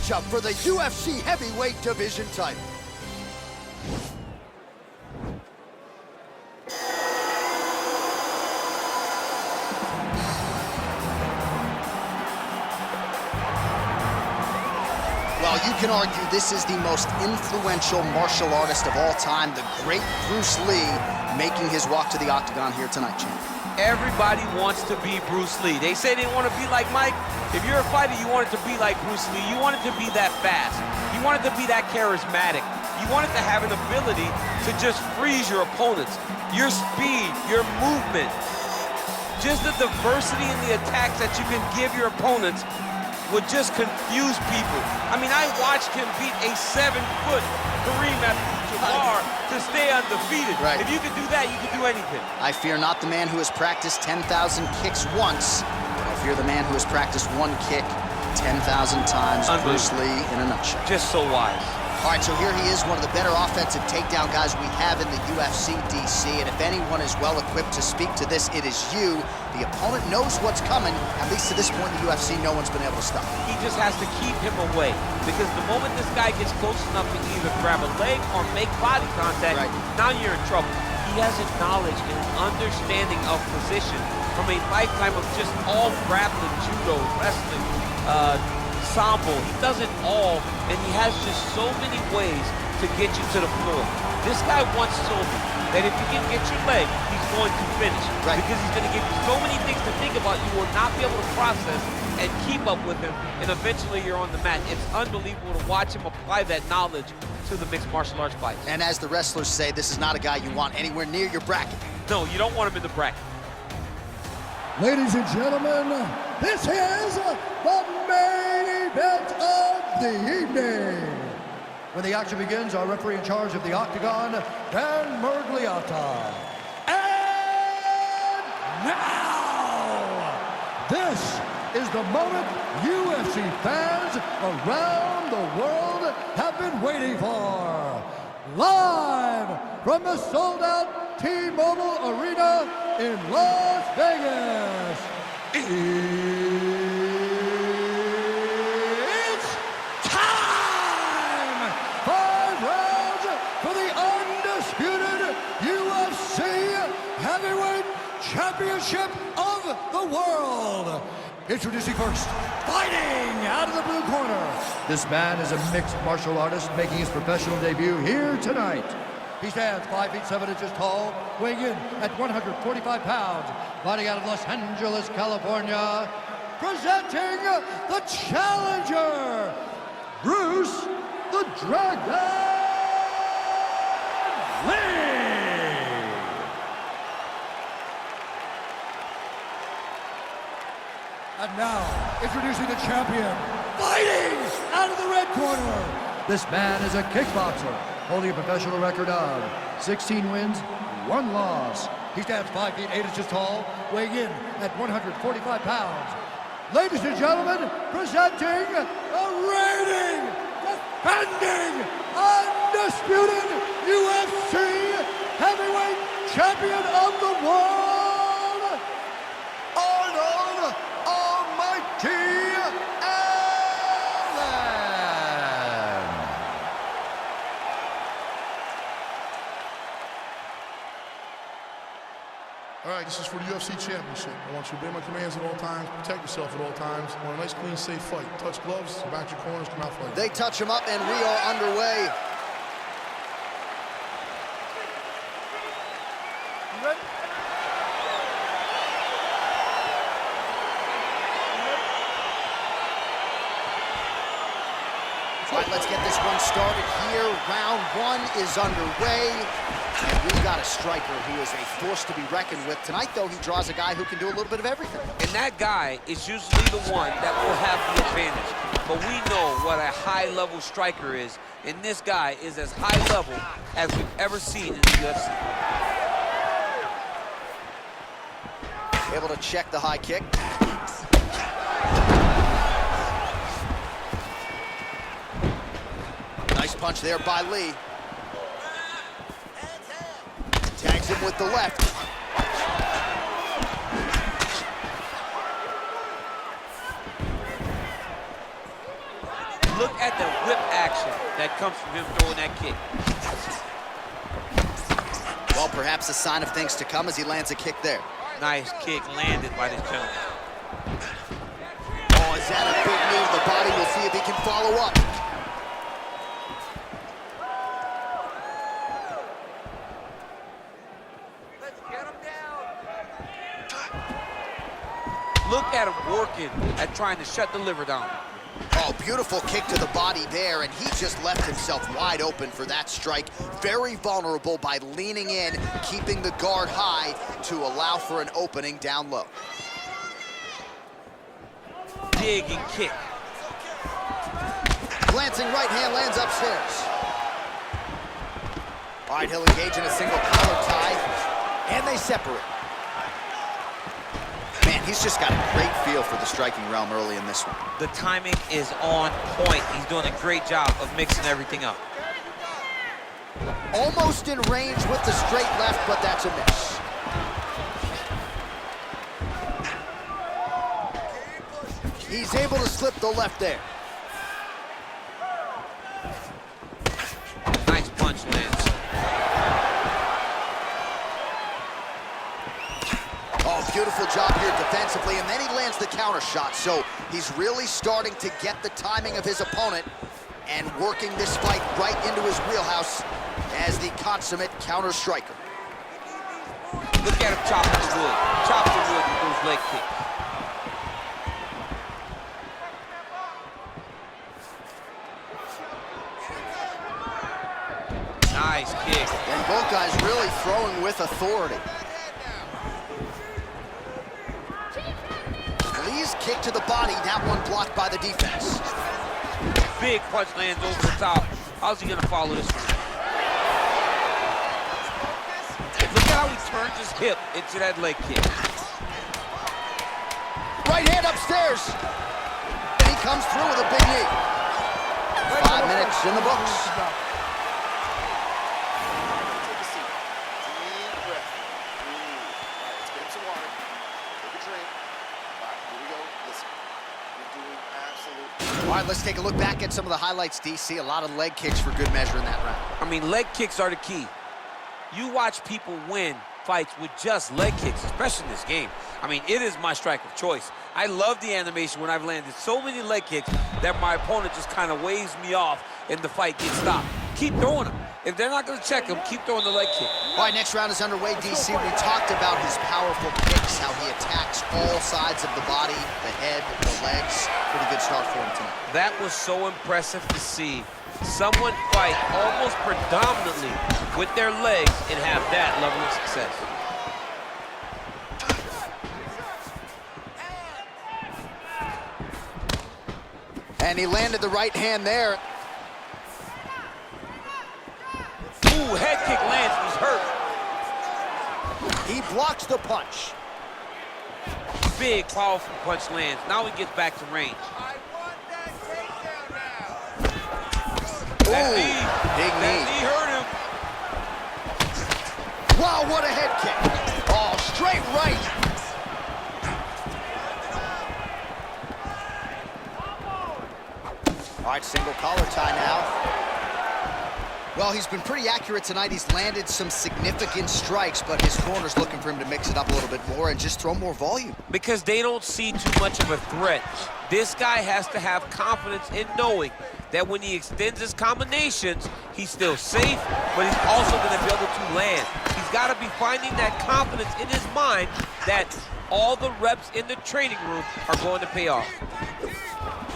matchup for the UFC heavyweight division title. Well, you can argue this is the most influential martial artist of all time, the great Bruce Lee, making his walk to the octagon here tonight, champ. Everybody wants to be Bruce Lee. They say they want to be like Mike. If you're a fighter, you want it to be like Bruce Lee. You want it to be that fast. You want it to be that charismatic. You want it to have an ability to just freeze your opponents. Your speed, your movement, just the diversity in the attacks that you can give your opponents would just confuse people. I mean, I watched him beat a 7-foot Kareem Abdul-Jabbar to stay undefeated. Right. If you can do that, you can do anything. I fear not the man who has practiced 10,000 kicks once, but I fear the man who has practiced one kick 10,000 times. Bruce Lee in a nutshell. Just so wise. All right, so here he is, one of the better offensive takedown guys we have in the UFC, DC, and if anyone is well-equipped to speak to this, it is you. The opponent knows what's coming. At least to this point in the UFC, no one's been able to stop him. He just has to keep him away, because the moment this guy gets close enough to either grab a leg or make body contact, now you're in trouble. He has a knowledge and an understanding of position from a lifetime of just all grappling, judo, wrestling, sambo. He does it all, and he has just so many ways to get you to the floor. This guy once told me that if you can get your leg, he's going to finish. Because he's going to give you so many things to think about, you will not be able to process and keep up with him, and eventually you're on the mat. It's unbelievable to watch him apply that knowledge to the mixed martial arts fights. And as the wrestlers say, this is not a guy you want anywhere near your bracket. No, you don't want him in the bracket. Ladies and gentlemen, this is the main event of the evening. When the action begins, our referee in charge of the octagon, Dan Mergliata. And now, this is the moment UFC fans around the world have been waiting for. Live from the sold-out T-Mobile Arena in Las Vegas, it's time! 5 rounds for the undisputed UFC Heavyweight Championship of the World. Introducing first, fighting out of the blue corner. This man is a mixed martial artist making his professional debut here tonight. He stands 5 feet 7 inches tall, weighing in at 145 pounds, fighting out of Los Angeles, California, presenting the challenger, Bruce the Dragon Lee. And now, introducing the champion, fighting out of the red corner. This man is a kickboxer, holding a professional record of 16 wins, 1 loss. He stands 5 feet 8 inches tall, weighing in at 145 pounds. Ladies and gentlemen, presenting the reigning, defending, undisputed UFC heavyweight champion of the world, Arnold Almighty Allen. All right, this is for the UFC Championship. I want you to obey my commands at all times, protect yourself at all times. I want a nice, clean, safe fight. Touch gloves, back your corners, come out fighting. They touch him up, and we are underway. You ready? All right, let's get this one started here. Round 1 is underway. And we've got a striker who is a force to be reckoned with. Tonight, though, he draws a guy who can do a little bit of everything. And that guy is usually the one that will have the advantage. But we know what a high-level striker is, and this guy is as high level as we've ever seen in the UFC. Able to check the high kick. Nice punch there by Lee. Tags him with the left. Look at the whip action that comes from him throwing that kick. Well, perhaps a sign of things to come as he lands a kick there. Nice kick landed by this gentleman. Oh, is that a big knee to the body? We'll see if he can follow up. Look at him working at trying to shut the liver down. Oh, beautiful kick to the body there, and he just left himself wide open for that strike. Very vulnerable by leaning in, keeping the guard high to allow for an opening down low. Dig and kick. Glancing right hand lands upstairs. All right, he'll engage in a single collar tie, and they separate. Man, he's just got a great feel for the striking realm early in this one. The timing is on point. He's doing a great job of mixing everything up. Almost in range with the straight left, but that's a miss. He's able to slip the left there. Nice punch lands. Oh, beautiful job here defensively, and then he lands the counter shot. So he's really starting to get the timing of his opponent and working this fight right into his wheelhouse as the consummate counter striker. Look at him chopping the wood. Chop the wood with those leg kicks. Nice kick. And both guys really throwing with authority. Lee's kick to the body, that one blocked by the defense. Big punch lands over the top. How's he gonna follow this one? Look at how he turns his hip into that leg kick. Right hand upstairs. And he comes through with a big knee. 5 minutes in the books. All right, let's take a look back at some of the highlights, DC. A lot of leg kicks for good measure in that round. I mean, leg kicks are the key. You watch people win fights with just leg kicks, especially in this game. I mean, it is my strike of choice. I love the animation when I've landed so many leg kicks that my opponent just kind of waves me off and the fight gets stopped. Keep throwing them. If they're not going to check him, keep throwing the leg kick. All right, next round is underway, DC. We talked about his powerful kicks, how he attacks all sides of the body, the head, the legs. Pretty good start for him tonight. That was so impressive to see. Someone fight almost predominantly with their legs and have that level of success. And he landed the right hand there. Ooh, head kick lands, he's hurt. He blocks the punch. Big, powerful punch lands. Now he gets back to range. Ooh, That big knee. knee hurt him. Wow, what a head kick. Oh, straight right. All right, single collar tie now. Well, he's been pretty accurate tonight. He's landed some significant strikes, but his corner's looking for him to mix it up a little bit more and just throw more volume. Because they don't see too much of a threat. This guy has to have confidence in knowing that when he extends his combinations, he's still safe, but he's also going to be able to land. He's got to be finding that confidence in his mind that all the reps in the training room are going to pay off.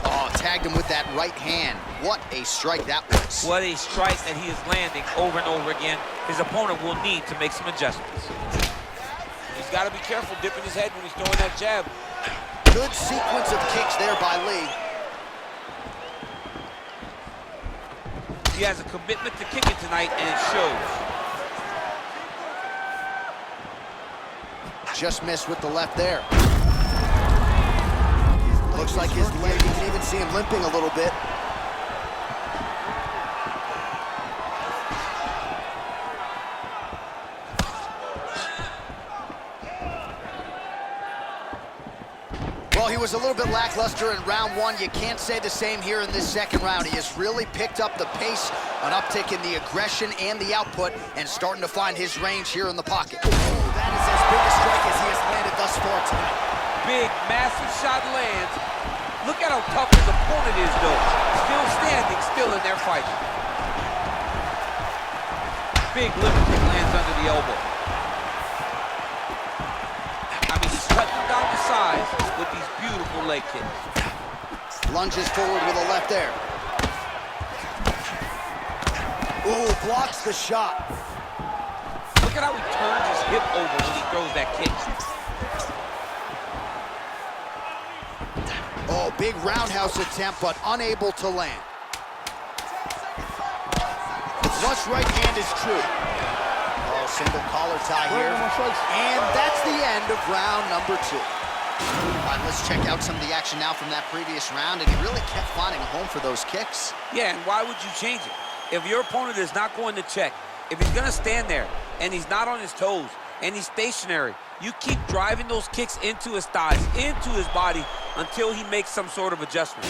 Oh, tagged him with that right hand. What a strike that was. What a strike that he is landing over and over again. His opponent will need to make some adjustments. He's got to be careful dipping his head when he's throwing that jab. Good sequence of kicks there by Lee. He has a commitment to kicking tonight, and it shows. Just missed with the left there. Looks like his leg, you can even see him limping a little bit. Well, he was a little bit lackluster in round one. You can't say the same here in this second round. He has really picked up the pace, an uptick in the aggression and the output, and starting to find his range here in the pocket. That is as big a strike as he has landed thus far tonight. Big, massive shot lands. Look at how tough his opponent is, though. Still standing, still in there fighting. Big liver kick lands under the elbow. I mean, he's cutting down the size with these beautiful leg kicks. Lunges forward with a left there. Ooh, blocks the shot. Look at how he turns his hip over when he throws that kick. Oh, big roundhouse attempt, but unable to land. Flush right hand is true. Oh, single collar tie here. And that's the end of round number 2. All right, let's check out some of the action now from that previous round, and he really kept finding a home for those kicks. Yeah, and why would you change it? If your opponent is not going to check, if he's going to stand there and he's not on his toes and he's stationary, you keep driving those kicks into his thighs, into his body, until he makes some sort of adjustment.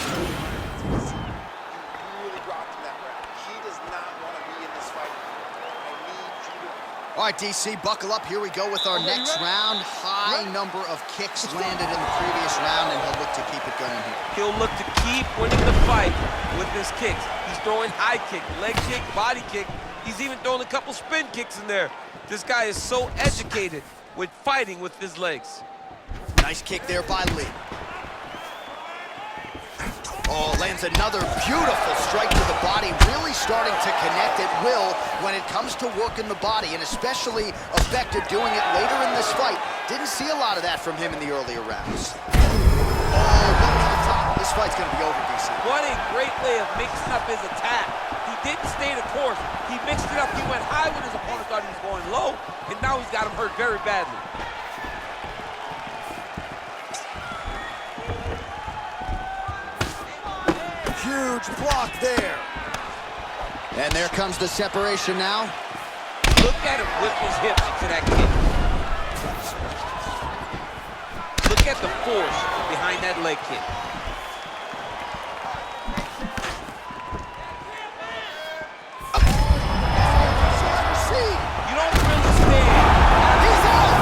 All right, DC, buckle up. Here we go with our next round. High number of kicks landed in the previous round, and he'll look to keep it going here. He'll look to keep winning the fight with his kicks. He's throwing high kick, leg kick, body kick. He's even throwing a couple spin kicks in there. This guy is so educated with fighting with his legs. Nice kick there by Lee. Oh, lands another beautiful strike to the body, really starting to connect at will when it comes to working the body, and especially effective doing it later in this fight. Didn't see a lot of that from him in the earlier rounds. Oh, one to the top. This fight's going to be over, DC. What a great way of mixing up his attack. He didn't stay the course. He mixed it up. He went high when his opponent thought he was going low, and now he's got him hurt very badly. Huge block there. And there comes the separation now. Look at him whip his hips into that kick. Look at the force behind that leg kick. You don't really stand. He's out.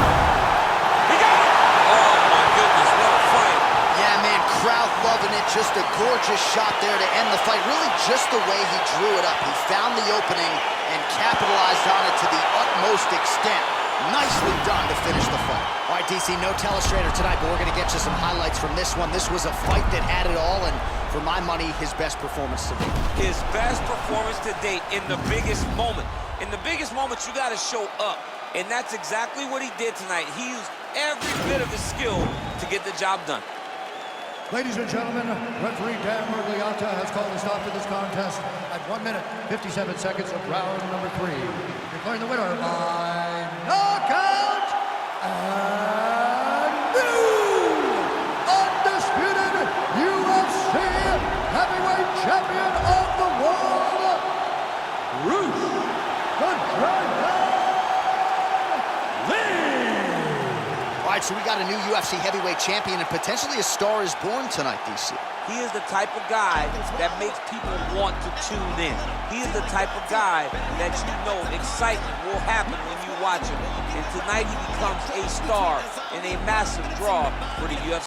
He got it. Oh, my goodness, what a fight. Yeah, man, crowd loving it. Just a gorgeous shot there to end the fight. Really just the way he drew it up. He found the opening and capitalized on it to the utmost extent. Nicely done to finish the fight. All right, DC, no telestrator tonight, but we're going to get you some highlights from this one. This was a fight that had it all, and for my money, his best performance to date. His best performance to date in the biggest moment. In the biggest moments, you got to show up, and that's exactly what he did tonight. He used every bit of his skill to get the job done. Ladies and gentlemen, referee Dan Mergliata has called a stop to this contest at 1 minute, 57 seconds of round number 3. Declaring the winner by knockout and new undisputed UFC heavyweight champion of the world, Bruce the Dragon Lee. All right, so we got a new UFC heavyweight champion, and potentially a star is born tonight, DC. He is the type of guy that makes people want to tune in. He is the type of guy that you know excitement will happen when you watch him. And tonight he becomes a star and a massive draw for the UFC.